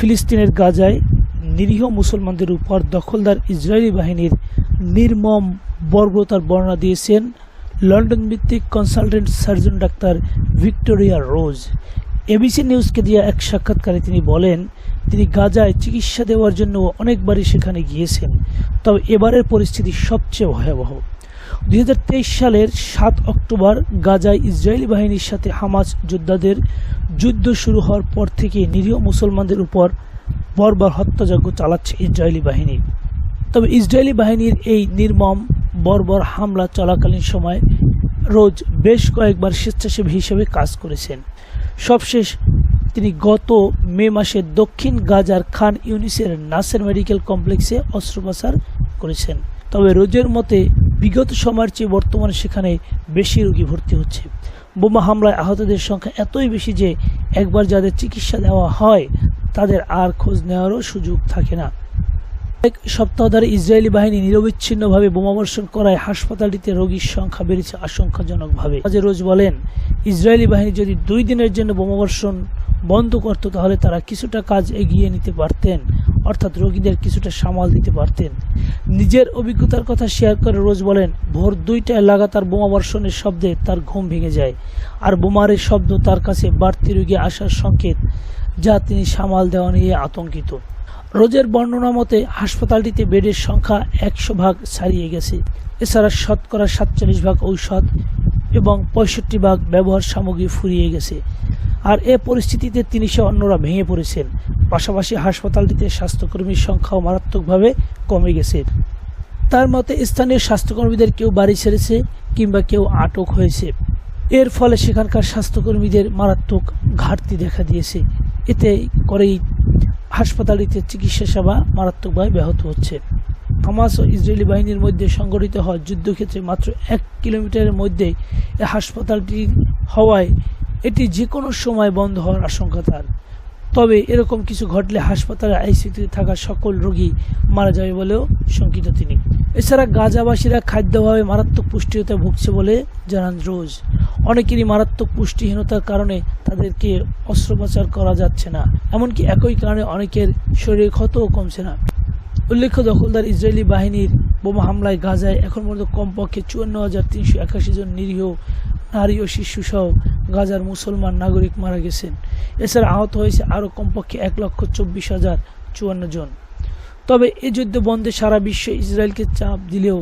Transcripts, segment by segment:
ফিলিস্তিনের গাজায় নিরীহ মুসলমানদের উপর দখলদার ইসরায়েলি বাহিনীর নির্মম বর্বরতার বর্ণনা দিয়েছেন লন্ডন ভিত্তিক কনসালটেন্ট সার্জন ডাক্তার ভিক্টোরিয়া রোজ। এবিসি নিউজকে দেওয়া এক সাক্ষাৎকারে তিনি বলেন, তিনি গাজায় চিকিৎসা দেওয়ার জন্য অনেকবারই সেখানে গিয়েছেন, তবে এবারের পরিস্থিতি সবচেয়ে ভয়াবহ। 2023 সালের 7 অক্টোবর গাজায় ইসরায়েলি বাহিনীর সাথে হামাস যোদ্ধাদের যুদ্ধ শুরু হওয়ার পর থেকে নিরীহ মুসলমানদের উপর বর্বর হত্যাযজ্ঞ চালাচ্ছে ইসরায়েলি বাহিনী। তবে ইসরায়েলি বাহিনীর এই নির্মম বর্বর হামলা চলাকালীন সময় রোজ বেশ কয়েকবার স্বেচ্ছাসেবী হিসেবে কাজ করেছেন। সবশেষ তিনি গত মে মাসে দক্ষিণ গাজার খান ইউনিসের নাসের মেডিকেল কমপ্লেক্সে অস্ত্রোপচার করেছেন। তবে রোজের মতে বিগত সময়ের চেয়ে বর্তমানে সেখানে বেশি রোগী ভর্তি হচ্ছে। বোমা হামলায় আহতদের সংখ্যা এতই বেশি যে একবার যাদের চিকিৎসা দেওয়া হয় তাদের আর খোঁজ নেওয়ারও সুযোগ থাকে না। এক সপ্তাহ ধরে ইসরায়েলি বাহিনী নিরবিচ্ছিন্নভাবে বোমাবর্ষণ করায় হাসপাতালটিতে রোগীর সংখ্যা বেড়েছে আশঙ্কাজনকভাবে। রোজ বলেন, ইসরায়েলি বাহিনী যদি 2 দিনের জন্য বোমাবর্ষণ বন্ধ করত তাহলে তারা কিছুটা কাজ এগিয়ে নিতে পারতেন, অর্থাৎ রোগীদের কিছুটা সামাল দিতে পারতেন। নিজের অভিজ্ঞতার কথা শেয়ার করে রোজ বলেন, ভোর 2টায় লাগাতার বোমাবর্ষণের শব্দে তার ঘুম ভেঙে যায়, আর বোমারের শব্দ তার কাছে বাড়তি রোগী আসার সংকেত, যা তিনি সামাল দেওয়া নিয়ে আতঙ্কিত। রোজের বর্ণনা মতে হাসপাতালটিতে বেডের সংখ্যা 100 ভাগ ছাড়িয়ে গেছে। এছাড়া শতকরা 47 ভাগ ঔষধ এবং 65 ভাগ ব্যবহার সামগ্রী ফুরিয়ে গেছে। আর এ পরিস্থিতিতে তিনি সহ অন্যরা ভেঙে পড়েছেন। পাশাপাশি হাসপাতালটিতে স্বাস্থ্যকর্মীর সংখ্যাও মারাত্মকভাবে কমে গেছে। তার মতে স্থানীয় স্বাস্থ্যকর্মীদের কেউ বাড়ি ছেড়েছে কিংবা কেউ আটক হয়েছে। এর ফলে সেখানকার স্বাস্থ্যকর্মীদের মারাত্মক ঘাটতি দেখা দিয়েছে। এতে করেই হাসপাতালটিতে চিকিৎসা সেবা মারাত্মকভাবে ব্যাহত হচ্ছে। হামাস ও ইসরায়েলি বাহিনীর মধ্যে সংঘটিত হওয়া যুদ্ধক্ষেত্রে মাত্র 1 কিলোমিটারের মধ্যে এ হাসপাতালটি হওয়ায় এটি যে কোনো সময় বন্ধ হওয়ার আশঙ্কা তার। তবে এরকম কিছু ঘটলে হাসপাতালে আইসিইউতে থাকা সকল রোগী মারা যাবে বলেও শঙ্কিত তিনি। এছাড়া গাজাবাসীরা খাদ্যভাবে মারাত্মক পুষ্টিহীনতায় ভুগছে বলে জানান রোজ। অনেকেরই মারাত্মক পুষ্টিহীনতার কারণে তাদেরকে অস্ত্রোপচার করা যাচ্ছে না, এমনকি একই কারণে অনেকের শরীরের ক্ষতও কমছে না। উল্লেখ্য, দখলদার ইসরায়েলি বাহিনীর বোমা হামলায় গাজায় এখন পর্যন্ত কমপক্ষে 54,381 জন নিরীহ নারী ও শিশুসহ গাজার মুসলমান নাগরিক মারা গেছেন। এছাড়া আহত হয়েছে আরও কমপক্ষে 1,24,054 জন। তবে এই যুদ্ধ বন্ধে সারা বিশ্ব ইসরায়েলকে চাপ দিলেও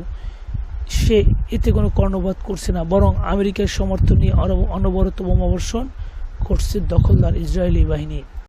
সে এতে কোনো কর্ণপাত করছে না, বরং আমেরিকার সমর্থন নিয়ে অনবরত বোমাবর্ষণ করছে দখলদার ইসরায়েলি বাহিনী।